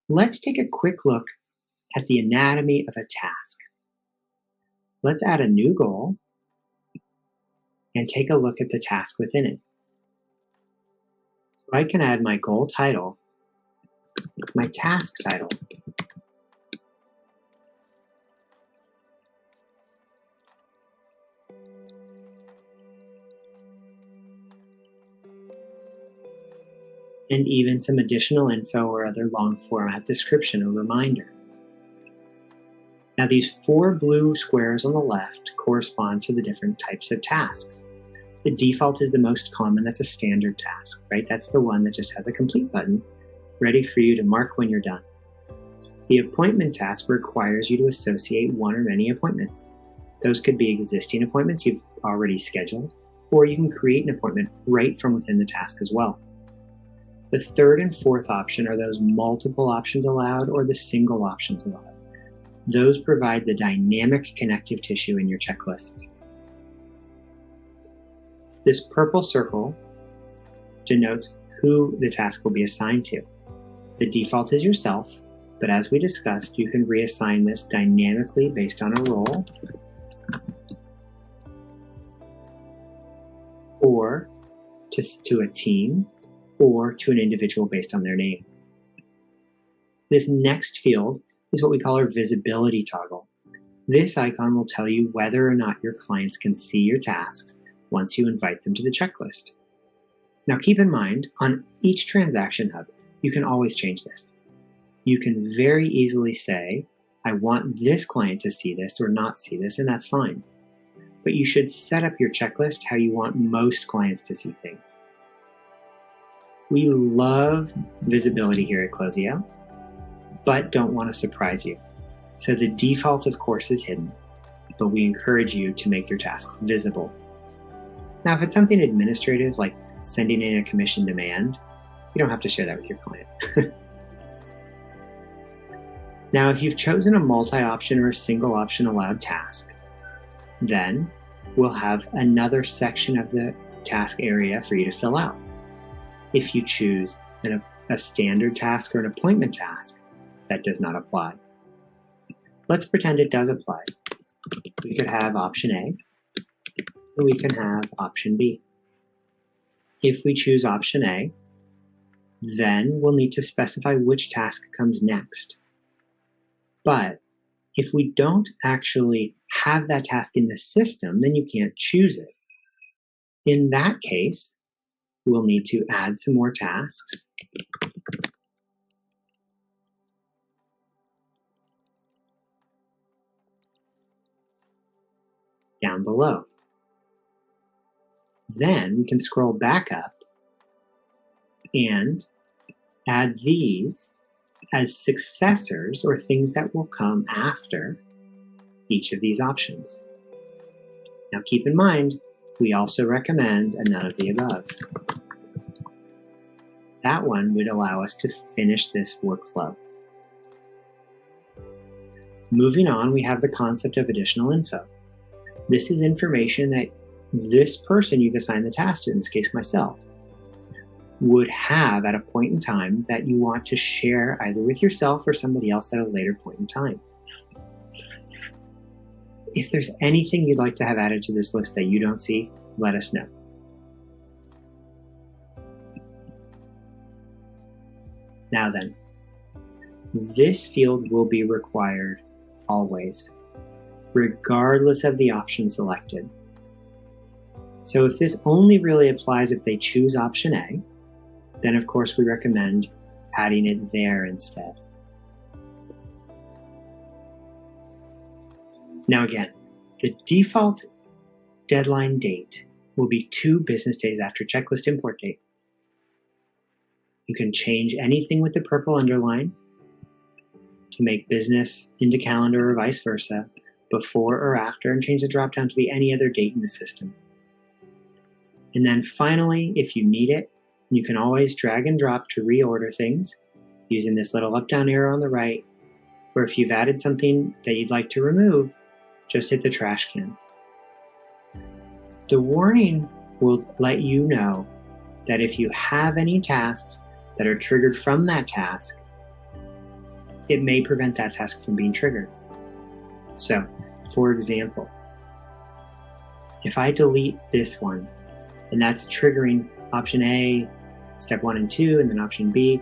Let's take a quick look at the anatomy of a task. Let's add a new goal and take a look at the task within it. So I can add my goal title, my task title, and even some additional info or other long format description or reminder. Now these 4 blue squares on the left correspond to the different types of tasks. The default is the most common, that's a standard task, right? That's the one that just has a complete button, ready for you to mark when you're done. The appointment task requires you to associate one or many appointments. Those could be existing appointments you've already scheduled, or you can create an appointment right from within the task as well. The third and fourth option are those multiple options allowed or the single options allowed. Those provide the dynamic connective tissue in your checklists. This purple circle denotes who the task will be assigned to. The default is yourself, but as we discussed, you can reassign this dynamically based on a role or to a team or to an individual based on their name. This next field is what we call our visibility toggle. This icon will tell you whether or not your clients can see your tasks once you invite them to the checklist. Now keep in mind, on each transaction hub, you can always change this. You can very easily say, I want this client to see this or not see this, and that's fine. But you should set up your checklist how you want most clients to see things. We love visibility here at Closio, but don't want to surprise you. So the default, of course, is hidden, but we encourage you to make your tasks visible. Now, if it's something administrative, like sending in a commission demand, you don't have to share that with your client. Now, if you've chosen a multi-option or a single option allowed task, then we'll have another section of the task area for you to fill out. If you choose a standard task or an appointment task, that does not apply. Let's pretend it does apply. We could have option A, or we can have option B. If we choose option A, then we'll need to specify which task comes next. But if we don't actually have that task in the system, then you can't choose it. In that case, we'll need to add some more tasks. Down below. Then we can scroll back up and add these as successors or things that will come after each of these options. Now keep in mind, we also recommend a none of the above. That one would allow us to finish this workflow. Moving on, we have the concept of additional info. This is information that this person you've assigned the task to, in this case myself, would have at a point in time that you want to share either with yourself or somebody else at a later point in time. If there's anything you'd like to have added to this list that you don't see, let us know. Now then, this field will be required always, regardless of the option selected. So if this only really applies if they choose option A, then of course we recommend adding it there instead. Now again, the default deadline date will be 2 business days after checklist import date. You can change anything with the purple underline to make business into calendar or vice versa, before or after, and change the dropdown to be any other date in the system. And then finally, if you need it, you can always drag and drop to reorder things using this little up-down arrow on the right, or if you've added something that you'd like to remove, just hit the trash can. The warning will let you know that if you have any tasks that are triggered from that task, it may prevent that task from being triggered. So, for example, if I delete this one, and that's triggering option A, step 1 and 2, and then option B,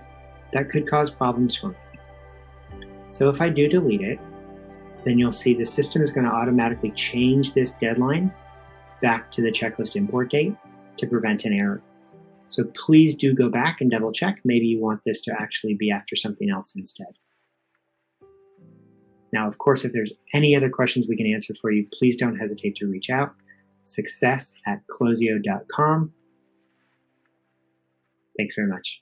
that could cause problems for me. So if I do delete it, then you'll see the system is going to automatically change this deadline back to the checklist import date to prevent an error. So please do go back and double check. Maybe you want this to actually be after something else instead. Now, of course, if there's any other questions we can answer for you, please don't hesitate to reach out. success@closio.com. Thanks very much.